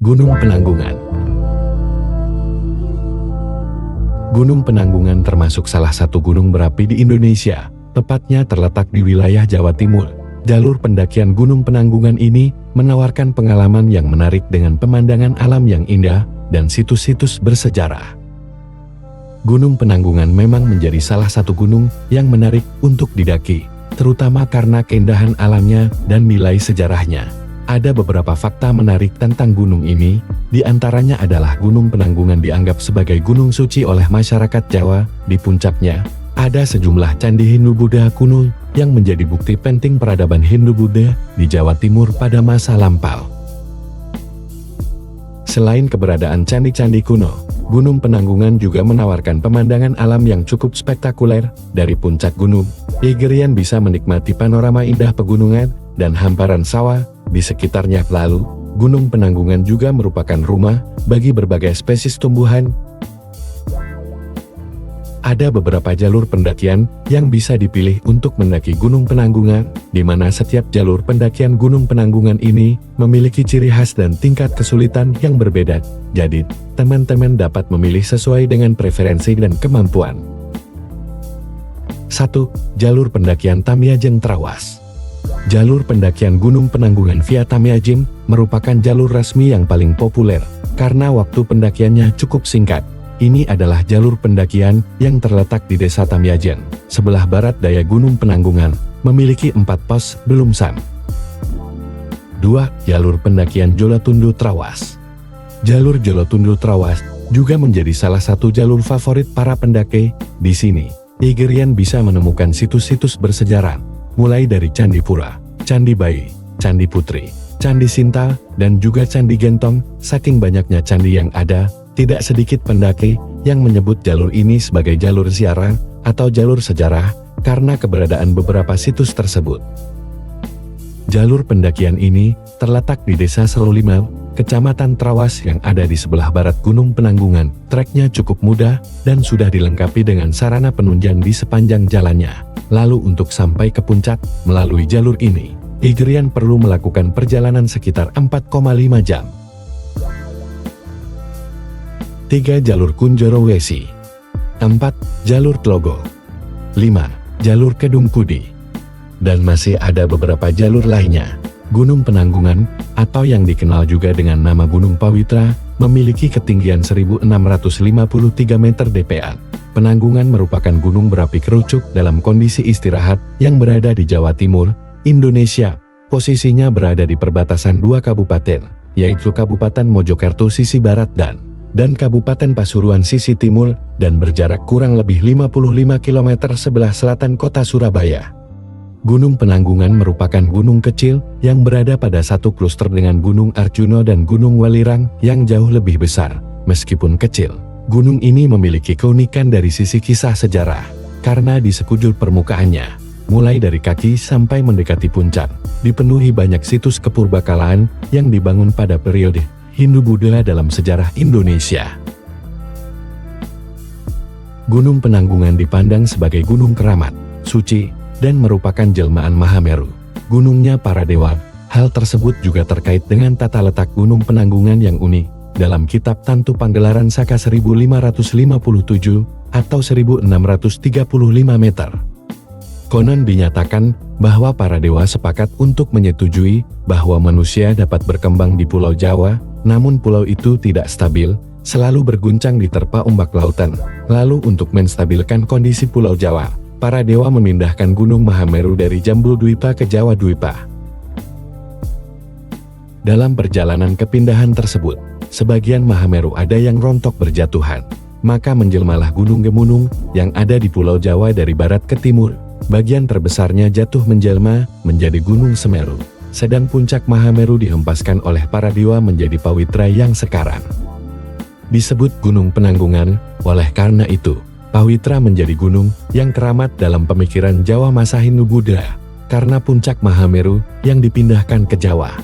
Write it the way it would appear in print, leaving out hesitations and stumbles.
Gunung Penanggungan. Gunung Penanggungan termasuk salah satu gunung berapi di Indonesia, tepatnya terletak di wilayah Jawa Timur. Jalur pendakian Gunung Penanggungan ini menawarkan pengalaman yang menarik dengan pemandangan alam yang indah dan situs-situs bersejarah. Gunung Penanggungan memang menjadi salah satu gunung yang menarik untuk didaki, terutama karena keindahan alamnya dan nilai sejarahnya. Ada beberapa fakta menarik tentang gunung ini, di antaranya adalah Gunung Penanggungan dianggap sebagai gunung suci oleh masyarakat Jawa. Di puncaknya, ada sejumlah candi Hindu-Buddha kuno yang menjadi bukti penting peradaban Hindu-Buddha di Jawa Timur pada masa lampau. Selain keberadaan candi-candi kuno, Gunung Penanggungan juga menawarkan pemandangan alam yang cukup spektakuler. Dari puncak gunung, Igerian bisa menikmati panorama indah pegunungan dan hamparan sawah di sekitarnya. Lalu, Gunung Penanggungan juga merupakan rumah bagi berbagai spesies tumbuhan. Ada beberapa jalur pendakian yang bisa dipilih untuk mendaki Gunung Penanggungan, di mana setiap jalur pendakian Gunung Penanggungan ini memiliki ciri khas dan tingkat kesulitan yang berbeda. Jadi, teman-teman dapat memilih sesuai dengan preferensi dan kemampuan. 1. Jalur pendakian Tamiajeng Trawas. Jalur pendakian Gunung Penanggungan via Tamiajeng merupakan jalur resmi yang paling populer, karena waktu pendakiannya cukup singkat. Ini adalah jalur pendakian yang terletak di Desa Tamiajeng, sebelah barat daya Gunung Penanggungan, memiliki 4 pos belum sam. 2. Jalur pendakian Jolotundu Trawas. Jalur Jolotundu Trawas juga menjadi salah satu jalur favorit para pendaki. Di sini, Igerian bisa menemukan situs-situs bersejarah, mulai dari Candi Pura, Candi Bayi, Candi Putri, Candi Sinta, dan juga Candi Gentong. Saking banyaknya candi yang ada, tidak sedikit pendaki yang menyebut jalur ini sebagai jalur ziarah atau jalur sejarah karena keberadaan beberapa situs tersebut. Jalur pendakian ini terletak di Desa Serulimau, Kecamatan Trawas yang ada di sebelah barat Gunung Penanggungan. Treknya cukup mudah dan sudah dilengkapi dengan sarana penunjang di sepanjang jalannya. Lalu untuk sampai ke puncak melalui jalur ini, Igerian perlu melakukan perjalanan sekitar 4,5 jam. 3. Jalur Kunjoro Wesi. 4. Jalur Tlogo. 5. Jalur Kedung Kudi. Dan masih ada beberapa jalur lainnya. Gunung Penanggungan, atau yang dikenal juga dengan nama Gunung Pawitra, memiliki ketinggian 1653 meter dpa. Penanggungan merupakan gunung berapi kerucuk dalam kondisi istirahat yang berada di Jawa Timur, Indonesia. Posisinya berada di perbatasan 2 kabupaten, yaitu Kabupaten Mojokerto sisi barat dan Kabupaten Pasuruan sisi timur, dan berjarak kurang lebih 55 km sebelah selatan kota Surabaya. Gunung Penanggungan merupakan gunung kecil yang berada pada satu kluster dengan Gunung Arjuna dan Gunung Welirang yang jauh lebih besar. Meskipun kecil, gunung ini memiliki keunikan dari sisi kisah sejarah, karena di sekujur permukaannya, mulai dari kaki sampai mendekati puncak, dipenuhi banyak situs kepurbakalaan yang dibangun pada periode Hindu-Buddha dalam sejarah Indonesia. Gunung Penanggungan dipandang sebagai gunung keramat, suci, dan merupakan jelmaan Mahameru, gunungnya para dewa. Hal tersebut juga terkait dengan tata letak Gunung Penanggungan yang unik. Dalam kitab Tantu Panggelaran Saka 1557 atau 1635 meter, konon dinyatakan bahwa para dewa sepakat untuk menyetujui bahwa manusia dapat berkembang di Pulau Jawa, namun pulau itu tidak stabil, selalu berguncang diterpa ombak lautan. Lalu untuk menstabilkan kondisi Pulau Jawa, para dewa memindahkan Gunung Mahameru dari Jambudwipa ke Jawa Dwipa. Dalam perjalanan kepindahan tersebut, sebagian Mahameru ada yang rontok berjatuhan, maka menjelmalah Gunung Gemunung yang ada di Pulau Jawa dari barat ke timur. Bagian terbesarnya jatuh menjelma menjadi Gunung Semeru, sedang puncak Mahameru dihempaskan oleh para dewa menjadi Pawitra yang sekarang disebut Gunung Penanggungan. Oleh karena itu, Pawitra menjadi gunung yang keramat dalam pemikiran Jawa masa Hindu-Buddha, karena puncak Mahameru yang dipindahkan ke Jawa.